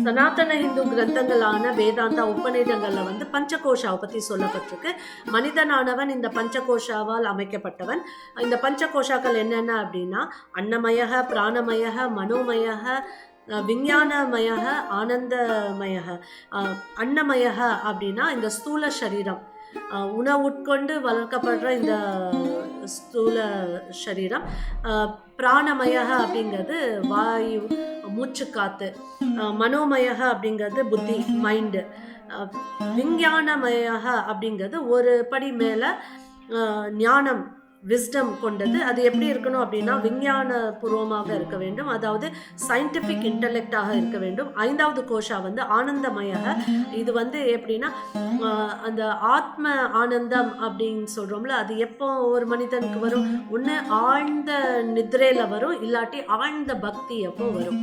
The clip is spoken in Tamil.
சனாதன ஹிந்து கிரந்தங்களான வேதாந்தா உபநிடங்கள்ல வந்து பஞ்சகோஷாவை பத்தி சொல்லப்பட்டிருக்கு. மனிதனானவன் இந்த பஞ்சகோஷாவால் அமைக்கப்பட்டவன். இந்த பஞ்சகோஷாக்கள் என்னென்ன அப்படின்னா அன்னமயக, பிராணமயக, மனோமயக, விஞ்ஞானமயக, ஆனந்தமயக. அன்னமயக அப்படின்னா இந்த ஸ்தூல சரீரம், உணவு உட்கொண்டு வளர்க்கப்படுற இந்த ஸ்தூல சரீரம். பிராணமயக அப்படிங்கிறது வாயு, மூச்சு காத்து. மனோமயக அப்படிங்கிறது புத்தி, மைண்டு. விஞ்ஞானமயக அப்படிங்கிறது ஒரு படி மேலே ஞானம், விஸ்டம் கொண்டது. அது எப்படி இருக்கணும் அப்படின்னா விஞ்ஞான பூர்வமாக இருக்க வேண்டும், அதாவது சயின்டிஃபிக் இன்டலெக்டாக இருக்க வேண்டும். 5வது கோஷா வந்து ஆனந்தமயக. இது வந்து எப்படின்னா அந்த ஆத்ம ஆனந்தம் அப்படின்னு சொல்கிறோம்ல, அது எப்போ ஒரு மனிதனுக்கு வரும்? ஒன்று ஆழ்ந்த நித்ரையில் வரும், இல்லாட்டி ஆழ்ந்த பக்தி எப்போ வரும்.